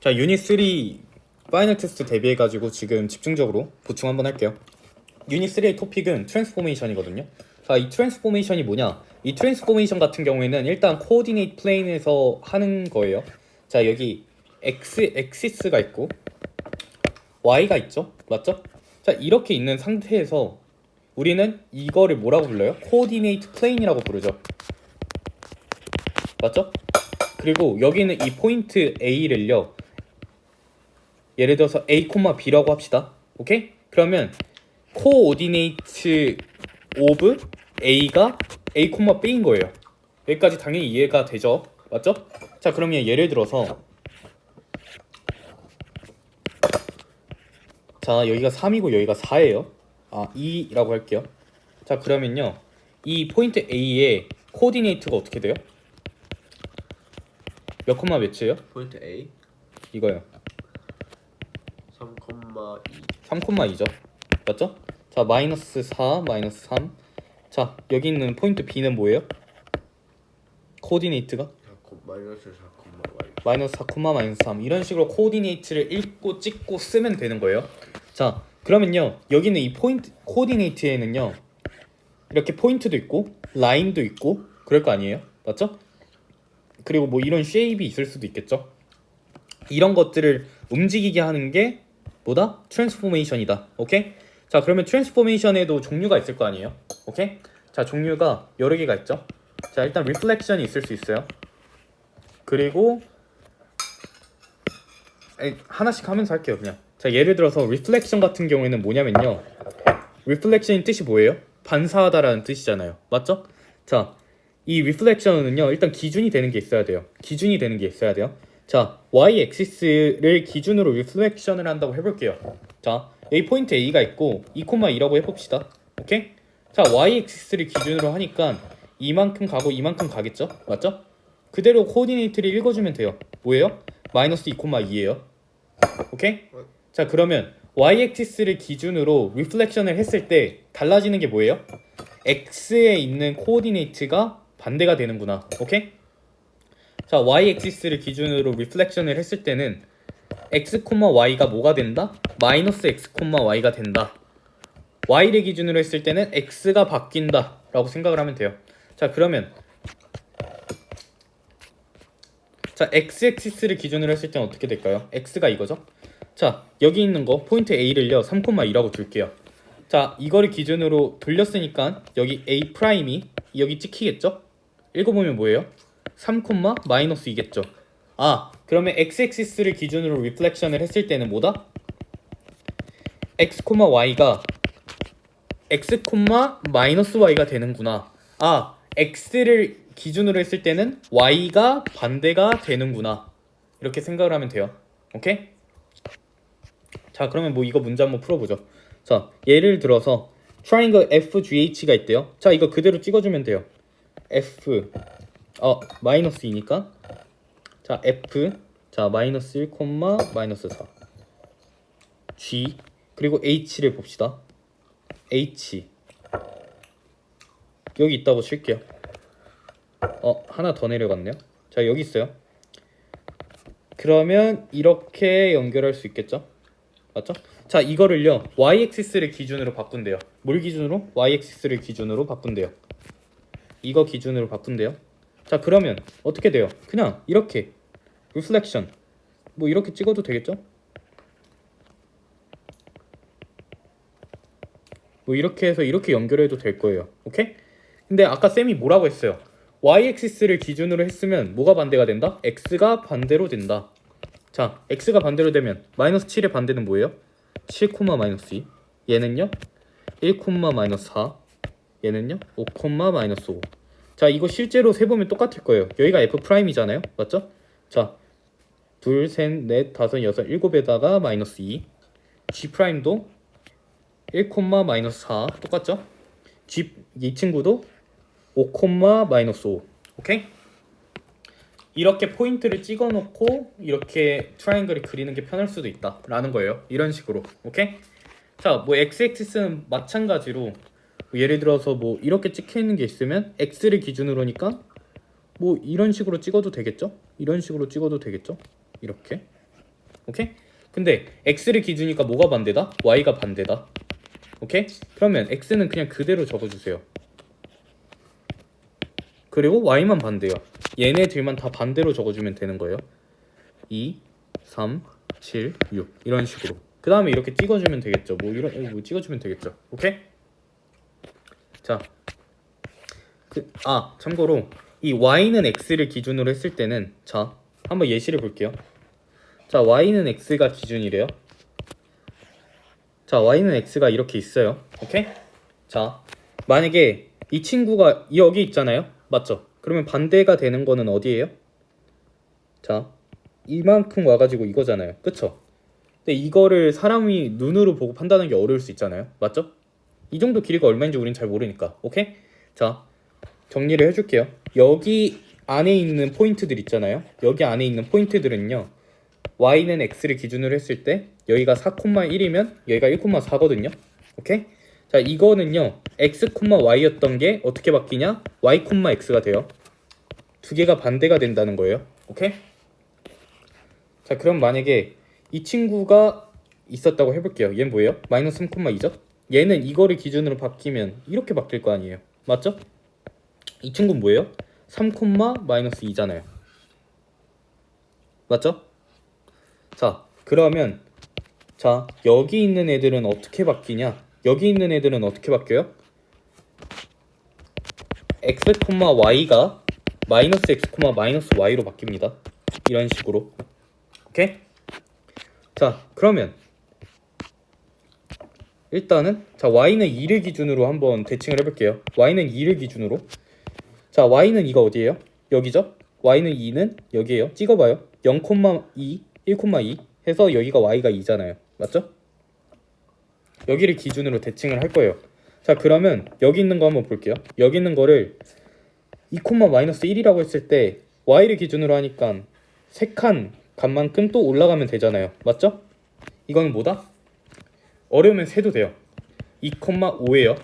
자, 유닛 3 파이널 테스트 대비해가지고 지금 집중적으로 보충 한번 할게요. 유닛 3의 토픽은 트랜스포메이션이거든요. 자, 이 트랜스포메이션이 뭐냐? 이 트랜스포메이션 같은 경우에는 일단 코오디네이트 플레인에서 하는 거예요. 자, 여기 엑시스가 있고 Y가 있죠? 맞죠? 자, 이렇게 있는 상태에서 우리는 이거를 뭐라고 불러요? 코오디네이트 플레인이라고 부르죠. 맞죠? 그리고 여기는 이 포인트 A를요, 예를 들어서 A, B라고 합시다. 오케이? 그러면 코오디네이트 오브 A가 A, B인 거예요. 여기까지 당연히 이해가 되죠? 맞죠? 자, 그러면 예를 들어서 자, 여기가 3이고 여기가 4예요. 2라고 할게요. 자, 그러면요, 이 포인트 A의 코오디네이트가 어떻게 돼요? 몇 콤마 몇이에요? 포인트 A 이거요. 3,2 3,2죠. 맞죠? 자, 마이너스 4, 마이너스 3. 자, 여기 있는 포인트 B는 뭐예요? 코오디네이트가? 마이너스 4,y 마이너스 4, 마이너스 3. 이런 식으로 코오디네이트를 읽고 찍고 쓰면 되는 거예요. 자, 그러면요, 여기는 이 포인트 코오디네이트에는요, 이렇게 포인트도 있고 라인도 있고 그럴 거 아니에요? 맞죠? 그리고 뭐 이런 쉐입이 있을 수도 있겠죠. 이런 것들을 움직이게 하는 게 뭐다? 트랜스포메이션이다. 오케이? 자, 그러면 트랜스포메이션에도 종류가 있을 거 아니에요? 오케이? 자, 종류가 여러 개가 있죠. 자, 일단 리플렉션이 있을 수 있어요. 그리고 하나씩 하면서 할게요, 그냥. 자, 예를 들어서 리플렉션 같은 경우에는 뭐냐면요, 리플렉션의 뜻이 뭐예요? 반사하다라는 뜻이잖아요. 맞죠? 자, 이 리플렉션은요, 일단 기준이 되는 게 있어야 돼요. 기준이 되는 게 있어야 돼요. 자, y-axis를 기준으로 리플렉션을 한다고 해볼게요. 자, 여기 포인트 A가 있고 2,2라고 해봅시다. 오케이? 자, y-axis를 기준으로 하니까 이만큼 가고 이만큼 가겠죠? 맞죠? 그대로 코오디네이트를 읽어주면 돼요. 뭐예요? 마이너스 2,2예요. 오케이? 자, 그러면 y-axis를 기준으로 리플렉션을 했을 때 달라지는 게 뭐예요? x에 있는 코오디네이트가 반대가 되는구나. 오케이? 자, y-axis를 기준으로 리플렉션을 했을 때는 x, y가 뭐가 된다? 마이너스 x, y가 된다. y를 기준으로 했을 때는 x가 바뀐다 라고 생각을 하면 돼요. 자, 그러면 자, x-axis를 기준으로 했을 때는 어떻게 될까요? x가 이거죠? 자, 여기 있는 거 포인트 A를요 3,2라고 둘게요. 자, 이거를 기준으로 돌렸으니까 여기 A'이 여기 찍히겠죠? 읽어보면 뭐예요? 3, 마이너스 2겠죠. 그러면 x-axis를 기준으로 리플렉션을 했을 때는 뭐다? x, y가 x, 마이너스 y가 되는구나. x를 기준으로 했을 때는 y가 반대가 되는구나. 이렇게 생각을 하면 돼요. 오케이? 자, 그러면 뭐 이거 문제 한번 풀어보죠. 자, 예를 들어서 트라이앵글 FGH가 있대요. 자, 이거 그대로 찍어주면 돼요. F 마이너스 2니까 자, F 자, 마이너스 1, 마이너스 4 G 그리고 H를 봅시다. H 여기 있다고 칠게요. 하나 더 내려갔네요. 자, 여기 있어요. 그러면 이렇게 연결할 수 있겠죠? 맞죠? 자, 이거를요 y-axis를 기준으로 바꾼대요. 뭘 기준으로? y-axis를 기준으로 바꾼대요. 이거 기준으로 바꾼대요. 자, 그러면 어떻게 돼요? 그냥 이렇게 리플렉션 뭐 이렇게 찍어도 되겠죠? 뭐 이렇게 해서 이렇게 연결해도 될 거예요. 오케이? 근데 아까 쌤이 뭐라고 했어요? y-axis를 기준으로 했으면 뭐가 반대가 된다? x가 반대로 된다. 자, x가 반대로 되면 마이너스 7의 반대는 뭐예요? 7, 마이너스 2. 얘는요? 1, 마이너스 4. 얘는요? 5, 마이너스 5. 자, 이거 실제로 세보면 똑같을 거예요. 여기가 F'이잖아요. 맞죠? 자, 둘, 셋, 넷, 다섯, 여섯, 일곱에다가 마이너스 2. G'도 1, 마이너스 4. 똑같죠? 이 친구도 5, 마이너스 5. 오케이? 이렇게 포인트를 찍어놓고 이렇게 트라이앵글을 그리는 게 편할 수도 있다 라는 거예요. 이런 식으로. 오케이? 자, 뭐 x-axis는 마찬가지로 뭐 예를 들어서 뭐 이렇게 찍혀있는 게 있으면 x를 기준으로니까 뭐 이런 식으로 찍어도 되겠죠? 이런 식으로 찍어도 되겠죠? 이렇게 오케이? 근데 x를 기준이니까 뭐가 반대다? y가 반대다. 오케이? 그러면 x는 그냥 그대로 적어주세요. 그리고 y만 반대요. 얘네들만 다 반대로 적어주면 되는 거예요. 2, 3, 7, 6 이런 식으로. 그 다음에 이렇게 찍어주면 되겠죠. 뭐 이런 뭐 찍어주면 되겠죠. 오케이? 자, 참고로 이 y는 x를 기준으로 했을 때는 자 한번 예시를 볼게요. 자, y는 x가 기준이래요. 자, y는 x가 이렇게 있어요. 오케이? 자, 만약에 이 친구가 여기 있잖아요. 맞죠? 그러면 반대가 되는 거는 어디예요? 자, 이만큼 와가지고 이거잖아요. 그쵸? 근데 이거를 사람이 눈으로 보고 판단하는 게 어려울 수 있잖아요. 맞죠? 이 정도 길이가 얼마인지 우린 잘 모르니까. 오케이? 자, 정리를 해줄게요. 여기 안에 있는 포인트들 있잖아요. 여기 안에 있는 포인트들은요. y는 x를 기준으로 했을 때 여기가 4,1이면 여기가 1,4거든요. 오케이? 자, 이거는요. x, y였던 게 어떻게 바뀌냐? y, x가 돼요. 두 개가 반대가 된다는 거예요. 오케이? 자, 그럼 만약에 이 친구가 있었다고 해볼게요. 얘는 뭐예요? 마이너스 3,2죠? 얘는 이거를 기준으로 바뀌면 이렇게 바뀔 거 아니에요. 맞죠? 이 친구는 뭐예요? 3,-2잖아요. 맞죠? 자, 그러면 자, 여기 있는 애들은 어떻게 바뀌냐? 여기 있는 애들은 어떻게 바뀌어요? x, y가 마이너스 x, 마이너스 y로 바뀝니다. 이런 식으로. 오케이? 자, 그러면 일단은 자, y는 2를 기준으로 한번 대칭을 해볼게요. y는 2를 기준으로. 자, y는 이거 어디예요? 여기죠? y는 2는 여기에요. 찍어봐요. 0,2, 1,2 해서 여기가 y가 2잖아요. 맞죠? 여기를 기준으로 대칭을 할 거예요. 자, 그러면 여기 있는 거 한번 볼게요. 여기 있는 거를 2,-1이라고 했을 때 y를 기준으로 하니까 3칸 값만큼 또 올라가면 되잖아요. 맞죠? 이거는 뭐다? 어려우면 세도 돼요. 2,5예요.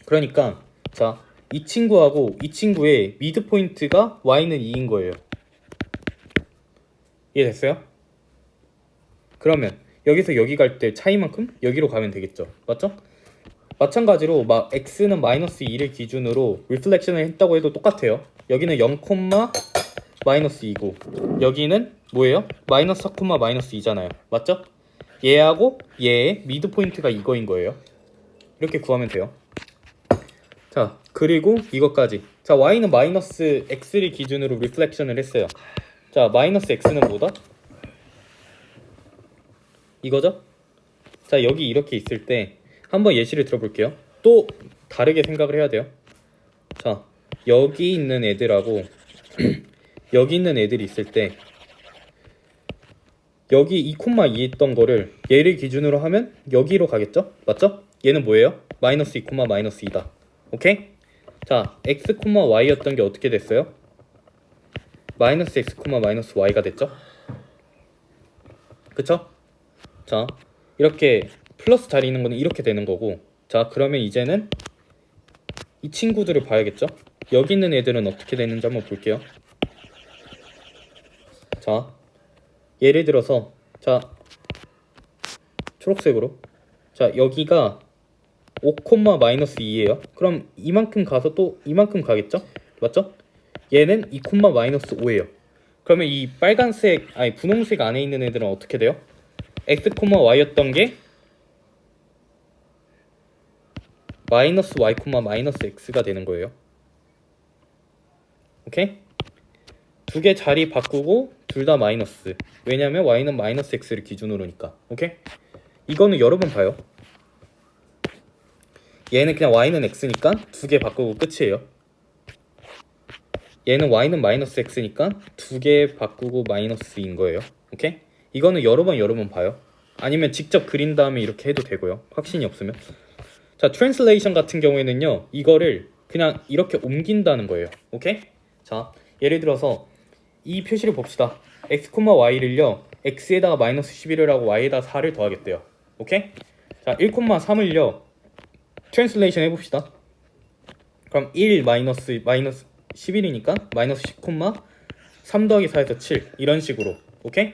그러니까 자, 이 친구하고 이 친구의 미드 포인트가 y는 2인 거예요. 이해됐어요? 그러면 여기서 여기 갈 때 차이만큼 여기로 가면 되겠죠. 맞죠? 마찬가지로 막 x는 마이너스 2를 기준으로 리플렉션을 했다고 해도 똑같아요. 여기는 0, 마이너스 2고 여기는 뭐예요? 마이너스 4, 마이너스 2잖아요. 맞죠? 얘하고 얘의 미드 포인트가 이거인 거예요. 이렇게 구하면 돼요. 자, 그리고 이것까지. 자, y는 마이너스 x를 기준으로 리플렉션을 했어요. 자, 마이너스 x는 뭐다? 이거죠? 자, 여기 이렇게 있을 때 한번 예시를 들어볼게요. 또 다르게 생각을 해야 돼요. 자, 여기 있는 애들하고 여기 있는 애들이 있을 때 여기 2,2 있던 거를 얘를 기준으로 하면 여기로 가겠죠? 맞죠? 얘는 뭐예요? 마이너스 2, 마이너스 2다. 오케이? 자, x, y였던 게 어떻게 됐어요? 마이너스 x, 마이너스 y가 됐죠? 그쵸? 자, 이렇게 플러스 자리 있는 거는 이렇게 되는 거고. 자, 그러면 이제는 이 친구들을 봐야겠죠? 여기 있는 애들은 어떻게 되는지 한번 볼게요. 자, 예를 들어서 자, 초록색으로 자, 여기가 5, 마이너스 2예요. 그럼 이만큼 가서 또 이만큼 가겠죠? 맞죠? 얘는 2, 마이너스 5예요. 그러면 이 빨간색, 아니 분홍색 안에 있는 애들은 어떻게 돼요? x, y였던 게 마이너스 y, 마이너스 x가 되는 거예요. 오케이? 두 개 자리 바꾸고 둘 다 마이너스. 왜냐면 y는 마이너스 x를 기준으로니까. 오케이? 이거는 여러 번 봐요. 얘는 그냥 y는 x니까 두 개 바꾸고 끝이에요. 얘는 y는 마이너스 x니까 두 개 바꾸고 마이너스인 거예요. 오케이? 이거는 여러 번 봐요. 아니면 직접 그린 다음에 이렇게 해도 되고요. 확신이 없으면. 자, 트랜슬레이션 같은 경우에는요. 이거를 그냥 이렇게 옮긴다는 거예요. 오케이? 자, 예를 들어서 이 표시를 봅시다. x, y를요. x에다가 마이너스 11을 하고 y에다가 4를 더하겠대요. 오케이? 자, 1,3을요. 트랜슬레이션 해봅시다. 그럼 1 마이너스 11이니까 마이너스 10, 3 더하기 4에서 7 이런 식으로. 오케이?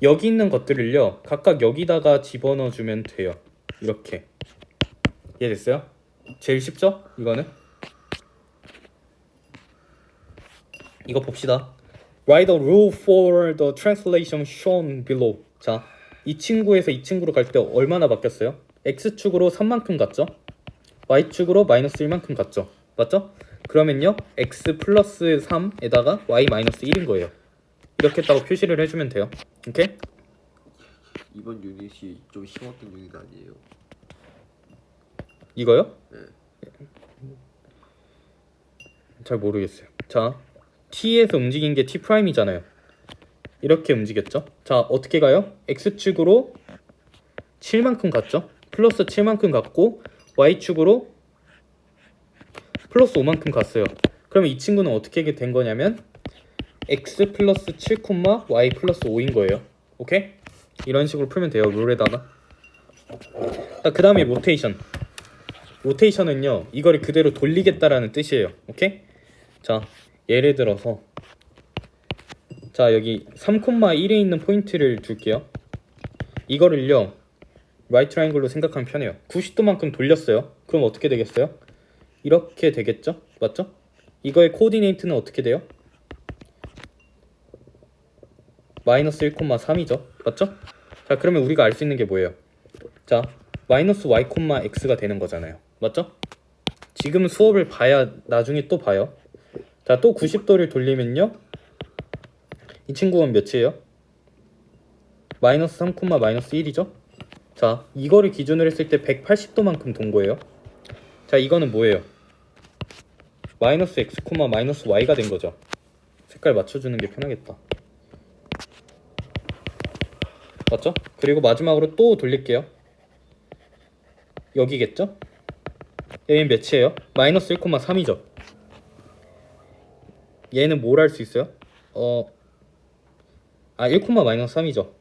여기 있는 것들을요 각각 여기다가 집어넣어 주면 돼요. 이렇게. 이해됐어요? 제일 쉽죠? 이거는. 이거 봅시다. Write a rule for the translation shown below. 자, 이 친구에서 이 친구로 갈 때 얼마나 바뀌었어요? X축으로 3만큼 갔죠? Y축으로 마이너스 1만큼 갔죠? 맞죠? 그러면요 X 플러스 3에다가 Y 마이너스 1인 거예요. 이렇게 했다고 표시를 해주면 돼요. 오케이? 이번 유닛이 좀 쉬웠던 유닛 아니에요? 이거요? 네. 잘 모르겠어요. 자, T에서 움직인 게 T'이잖아요. 이렇게 움직였죠? 자, 어떻게 가요? X축으로 7만큼 갔죠? 플러스 7만큼 갔고 Y축으로 플러스 5만큼 갔어요. 그러면 이 친구는 어떻게 된 거냐면 X 플러스 7, Y 플러스 5인 거예요. 오케이? 이런 식으로 풀면 돼요. 룰에다가. 그 다음에 로테이션. 로테이션은요 이거를 그대로 돌리겠다라는 뜻이에요. 오케이? 자, 예를 들어서 자 여기 3,1에 있는 포인트를 둘게요. 이거를요 right triangle로 생각하면 편해요. 90도만큼 돌렸어요. 그럼 어떻게 되겠어요? 이렇게 되겠죠? 맞죠? 이거의 코디네이트는 어떻게 돼요? 마이너스 1,3이죠? 맞죠? 자, 그러면 우리가 알 수 있는 게 뭐예요? 자, 마이너스 y, x가 되는 거잖아요. 맞죠? 지금 수업을 봐야 나중에 또 봐요. 자, 또 90도를 돌리면요 이 친구는 몇이에요? 마이너스 3, 마이너스 1이죠? 자, 이거를 기준으로 했을 때 180도만큼 돈 거예요. 자, 이거는 뭐예요? 마이너스 x, 마이너스 y가 된 거죠. 색깔 맞춰주는 게 편하겠다. 맞죠? 그리고 마지막으로 또 돌릴게요. 여기겠죠? 얘는 몇이에요? 마이너스 1,3이죠. 얘는 뭘 할 수 있어요? 1, 마이너스 3이죠.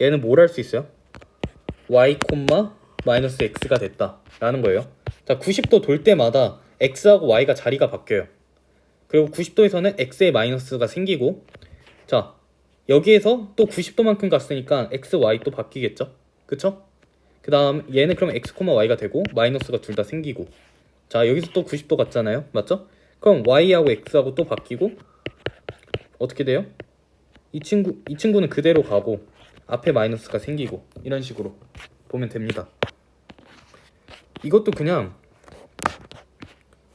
얘는 뭘 할 수 있어요? y, 마이너스 x가 됐다 라는 거예요. 자, 90도 돌 때마다 x하고 y가 자리가 바뀌어요. 그리고 90도에서는 x의 마이너스가 생기고, 자 여기에서 또 90도만큼 갔으니까 x, y 또 바뀌겠죠? 그쵸? 그 다음 얘는 그럼 x, y가 되고 마이너스가 둘 다 생기고, 자 여기서 또 90도 갔잖아요. 맞죠? 그럼 y하고 x하고 또 바뀌고 어떻게 돼요? 이 친구는 그대로 가고 앞에 마이너스가 생기고, 이런 식으로 보면 됩니다. 이것도 그냥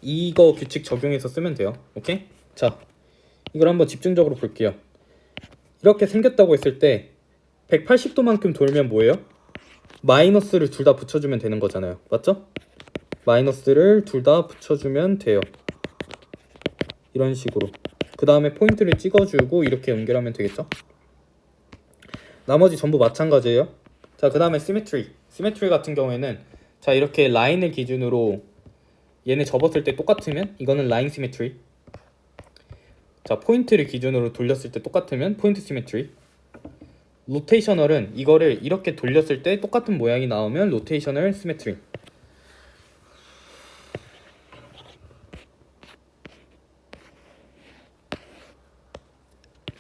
이거 규칙 적용해서 쓰면 돼요. 오케이? 자, 이걸 한번 집중적으로 볼게요. 이렇게 생겼다고 했을 때 180도만큼 돌면 뭐예요? 마이너스를 둘 다 붙여주면 되는 거잖아요. 맞죠? 마이너스를 둘 다 붙여주면 돼요. 이런 식으로. 그 다음에 포인트를 찍어주고 이렇게 연결하면 되겠죠? 나머지 전부 마찬가지예요. 자, 그 다음에 시메트리. 시메트리 같은 경우에는 자 이렇게 라인을 기준으로 얘네 접었을 때 똑같으면 이거는 라인 시메트리. 자, 포인트를 기준으로 돌렸을 때 똑같으면 포인트 시메트리. 로테이셔널은 이거를 이렇게 돌렸을 때 똑같은 모양이 나오면 로테이셔널 시메트리.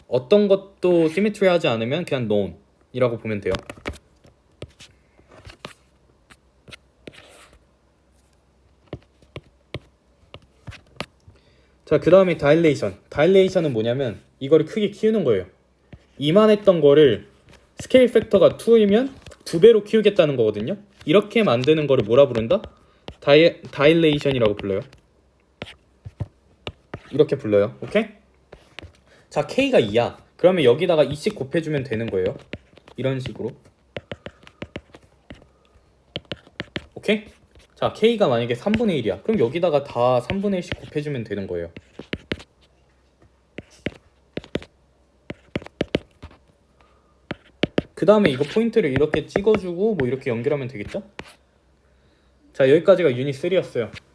어떤 것도 시메트리 하지 않으면 그냥 known이라고 보면 돼요. 자, 그 다음에 다일레이션. 다일레이션은 뭐냐면 이거를 크게 키우는 거예요. 이만했던 거를 스케일 팩터가 2이면 2배로 키우겠다는 거거든요. 이렇게 만드는 거를 뭐라 부른다? 다일레이션이라고 불러요. 이렇게 불러요. 오케이? 자, K가 2야. 그러면 여기다가 2씩 곱해주면 되는 거예요. 이런 식으로. 오케이? 자, K가 만약에 3분의 1이야. 그럼 여기다가 다 3분의 1씩 곱해주면 되는 거예요. 그 다음에 이거 포인트를 이렇게 찍어주고 뭐 이렇게 연결하면 되겠죠? 자, 여기까지가 유닛 3였어요.